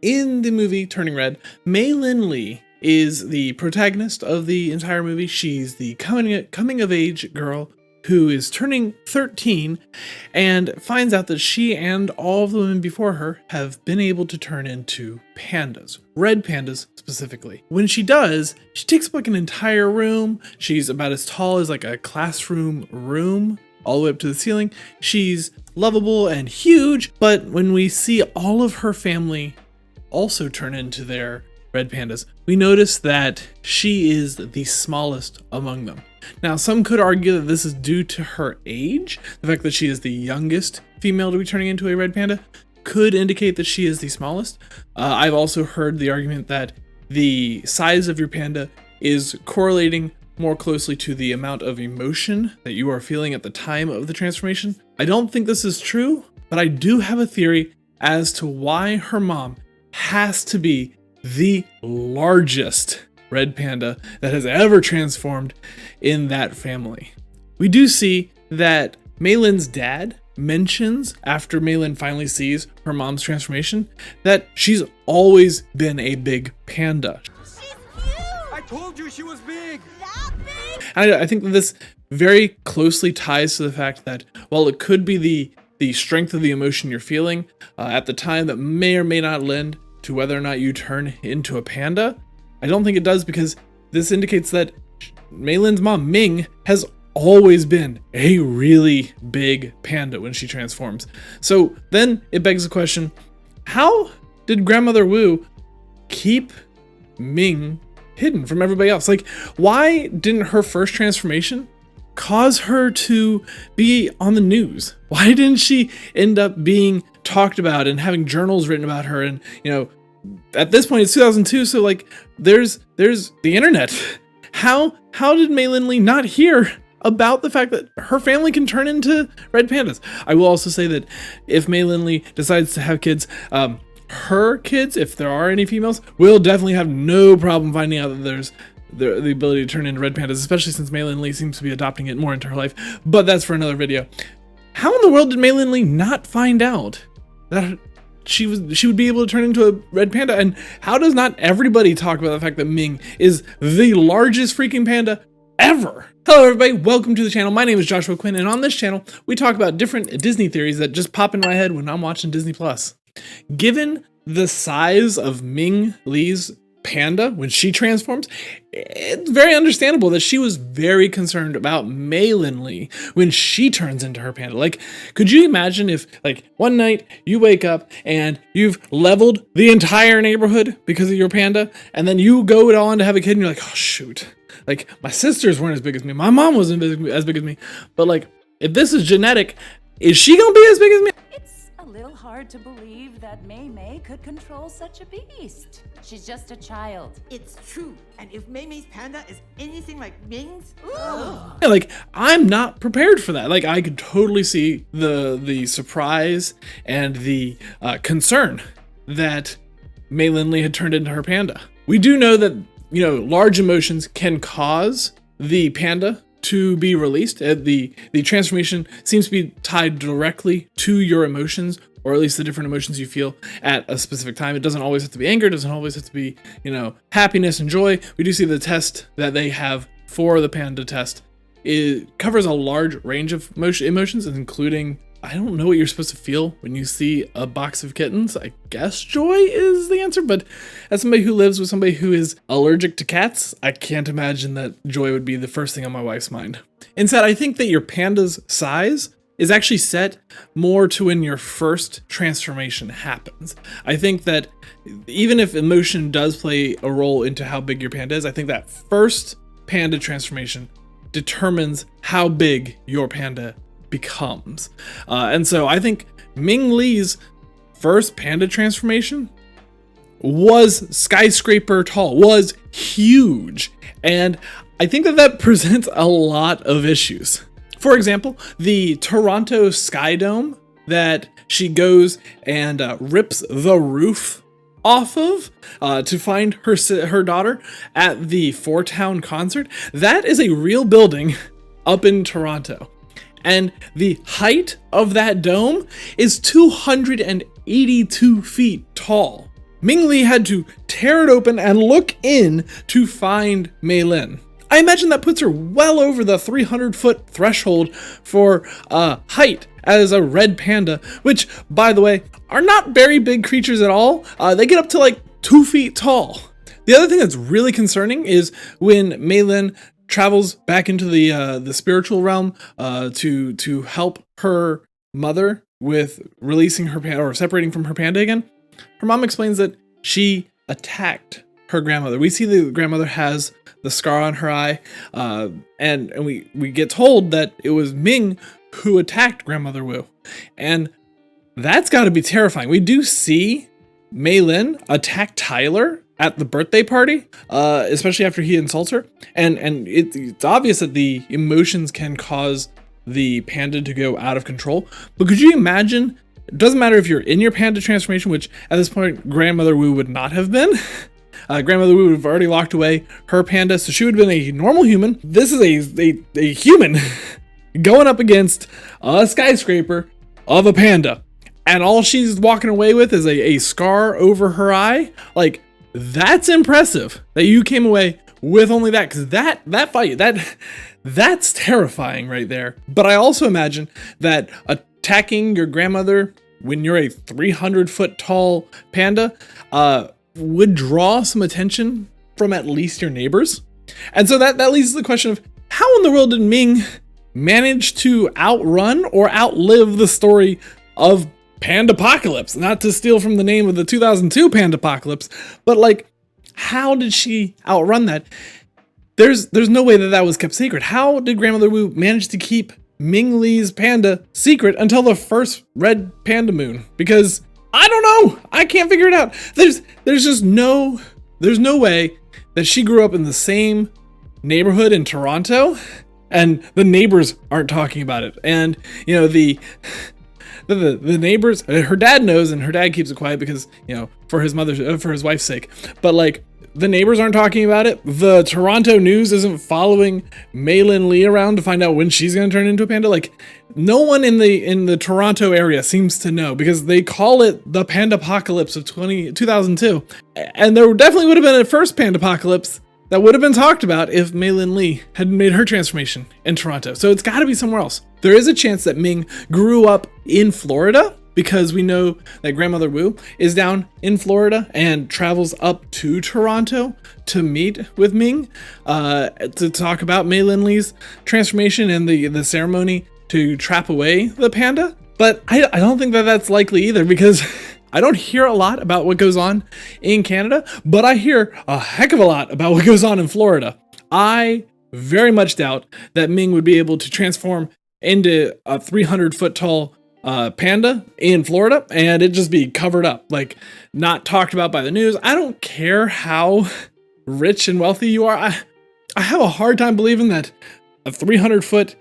In the movie Turning Red, Mei Lin Lee is the protagonist of the entire movie. She's the coming of age girl who is turning 13 and finds out that she and all of the women before her have been able to turn into pandas, red pandas specifically. When she does, she takes up like an entire room. She's about as tall as like a classroom room, all the way up to the ceiling. She's lovable and huge, but when we see all of her family also turn into their red pandas, we notice that she is the smallest among them. Now, some could argue that this is due to her age. The fact that she is the youngest female to be turning into a red panda could indicate that she is the smallest. I've also heard the argument that the size of your panda is correlating more closely to the amount of emotion that you are feeling at the time of the transformation. I don't think this is true, but I do have a theory as to why her mom has to be the largest red panda that has ever transformed in that family. We do see that Mei Lin's dad mentions, after Mei Lin finally sees her mom's transformation, that she's always been a big panda. She's huge! I told you she was big! That big? And I think that this very closely ties to the fact that while it could be the strength of the emotion you're feeling at the time that may or may not lend to whether or not you turn into a panda, I don't think it does, because this indicates that Mei Lin's mom, Ming, has always been a really big panda when she transforms. So then it begs the question, how did Grandmother Wu keep Ming hidden from everybody else? Like, why didn't her first transformation cause her to be on the news? Why didn't she end up being talked about and having journals written about her? And, you know, at this point it's 2002, so like there's the internet. How did Mei Lin Lee not hear about the fact that her family can turn into red pandas? I will also say that if Mei Lin Lee decides to have kids, her kids, if there are any females, will definitely have no problem finding out that there's the ability to turn into red pandas, especially since Mei Lin Lee seems to be adopting it more into her life. But that's for another video. How in the world did Mei Lin Lee not find out that she would be able to turn into a red panda? And how does not everybody talk about the fact that Ming is the largest freaking panda ever? Hello everybody, welcome to the channel. My name is Joshua Quinn, and on this channel we talk about different Disney theories that just pop in my head when I'm watching Disney Plus. Given the size of Ming Lee's panda when she transforms, it's very understandable that she was very concerned about Mei Lin Lee when she turns into her panda. Like, could you imagine if, like, one night you wake up and you've leveled the entire neighborhood because of your panda, and then you go on to have a kid and you're like, oh shoot, like my sisters weren't as big as me, my mom wasn't as big as me, but like, if this is genetic, is she gonna be as big as me? It's a little hard to believe that Mei could control such a beast. She's just a child. It's true. And if Mei Mei's panda is anything like Ming's, Yeah, like, I'm not prepared for that. Like, I could totally see the surprise and the concern that Mei Lin Lee had turned into her panda. We do know that, you know, large emotions can cause the panda to be released. The transformation seems to be tied directly to your emotions, or at least the different emotions you feel at a specific time. It doesn't always have to be anger, it doesn't always have to be, you know, happiness and joy. We do see the test that they have for the panda test. It covers a large range of emotions, including, I don't know what you're supposed to feel when you see a box of kittens. I guess joy is the answer, but as somebody who lives with somebody who is allergic to cats, I can't imagine that joy would be the first thing on my wife's mind. Instead, I think that your panda's size is actually set more to when your first transformation happens. I think that even if emotion does play a role into how big your panda is, I think that first panda transformation determines how big your panda becomes. And so I think Ming Lee's first panda transformation was skyscraper tall, was huge. And I think that presents a lot of issues. For example, the Toronto Sky Dome that she goes and rips the roof off of to find her daughter at the Four Town concert, that is a real building up in Toronto. And the height of that dome is 282 feet tall. Ming Lee had to tear it open and look in to find Mei Lin. I imagine that puts her well over the 300-foot threshold for height as a red panda, which, by the way, are not very big creatures at all. They get up to like 2 feet tall. The other thing that's really concerning is when Mei Lin travels back into the spiritual realm to help her mother with releasing her panda or separating from her panda again. Her mom explains that she attacked her grandmother. We see the grandmother has the scar on her eye, and we get told that it was Ming who attacked Grandmother Wu, and that's got to be terrifying. We do see Mei Lin attack Tyler at the birthday party, especially after he insults her, and it's obvious that the emotions can cause the panda to go out of control. But could you imagine? It doesn't matter if you're in your panda transformation, which at this point Grandmother Wu would not have been. Grandmother Wu would have already locked away her panda, so she would have been a normal human. This is a human going up against a skyscraper of a panda, and all she's walking away with is a scar over her eye. Like, that's impressive that you came away with only that, because that fight, that's terrifying right there. But I also imagine that attacking your grandmother when you're a 300-foot tall panda would draw some attention from at least your neighbors. And so that leads to the question of how in the world did Ming manage to outrun or outlive the story of Pandapocalypse? Not to steal from the name of the 2002 Pandapocalypse, but like, how did she outrun that? There's no way that was kept secret. How did Grandmother Wu manage to keep Ming Lee's panda secret until the first red panda moon? Because I don't know. I can't figure it out. There's just no way that she grew up in the same neighborhood in Toronto and the neighbors aren't talking about it. And you know, the neighbors, her dad knows, and her dad keeps it quiet because, you know, for his wife's sake. But like, the neighbors aren't talking about it. The Toronto news isn't following Mei Lin Lee around to find out when she's going to turn into a panda. Like, no one in the Toronto area seems to know, because they call it the Pandapocalypse of 2002. And there definitely would have been a first Pandapocalypse that would have been talked about if Mei Lin Lee had made her transformation in Toronto. So it's got to be somewhere else. There is a chance that Ming grew up in Florida, because we know that Grandmother Wu is down in Florida and travels up to Toronto to meet with Ming to talk about Mei Lin Lee's transformation and the ceremony to trap away the panda. But I don't think that that's likely either, because I don't hear a lot about what goes on in Canada, but I hear a heck of a lot about what goes on in Florida. I very much doubt that Ming would be able to transform into a 300-foot tall panda in Florida and it just be covered up, like not talked about by the news. I don't care how rich and wealthy you are. I have a hard time believing that a 300-foot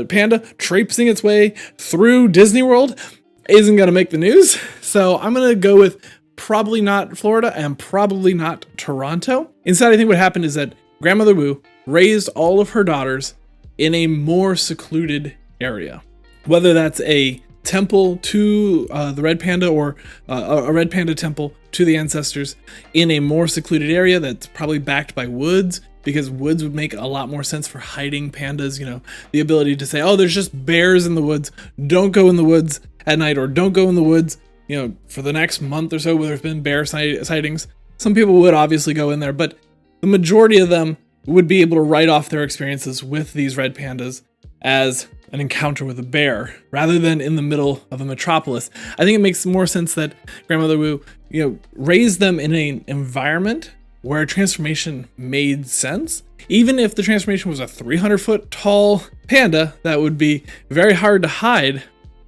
panda traipsing its way through Disney World isn't going to make the news. So I'm going to go with probably not Florida and probably not Toronto. Instead, I think what happened is that Grandmother Wu raised all of her daughters in a more secluded area. Whether that's a temple to the red panda or a red panda temple to the ancestors in a more secluded area that's probably backed by woods, because woods would make a lot more sense for hiding pandas. You know, the ability to say, oh, there's just bears in the woods, don't go in the woods at night, or don't go in the woods, you know, for the next month or so where there's been bear sightings. Some people would obviously go in there, but the majority of them would be able to write off their experiences with these red pandas as an encounter with a bear rather than in the middle of a metropolis. I think it makes more sense that Grandmother Wu, you know, raised them in an environment where a transformation made sense. Even if the transformation was a 300-foot tall panda, that would be very hard to hide.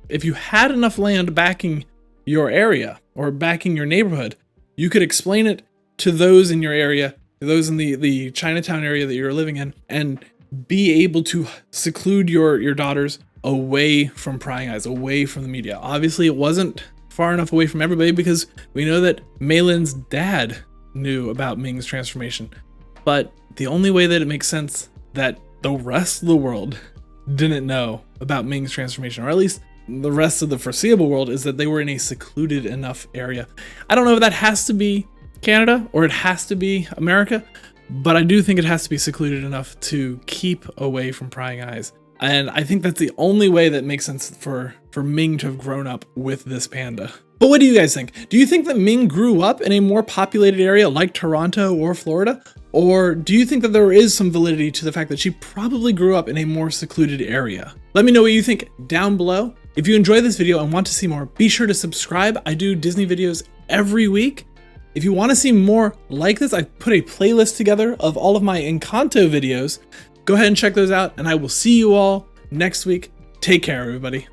If you had enough land backing your area or backing your neighborhood, you could explain it to those in your area, those in the Chinatown area that you're living in, and be able to seclude your daughters away from prying eyes, away from the media. Obviously, it wasn't far enough away from everybody, because we know that Mei Lin's dad knew about Ming's transformation. But the only way that it makes sense that the rest of the world didn't know about Ming's transformation, or at least the rest of the foreseeable world is that they were in a secluded enough area. I don't know if that has to be Canada or it has to be America, but I do think it has to be secluded enough to keep away from prying eyes. And I think that's the only way that makes sense for Ming to have grown up with this panda. But what do you guys think? Do you think that Ming grew up in a more populated area like Toronto or Florida? Or do you think that there is some validity to the fact that she probably grew up in a more secluded area? Let me know what you think down below. If you enjoyed this video and want to see more, be sure to subscribe. I do Disney videos every week. If you want to see more like this, I put a playlist together of all of my Encanto videos. Go ahead and check those out, and I will see you all next week. Take care, everybody.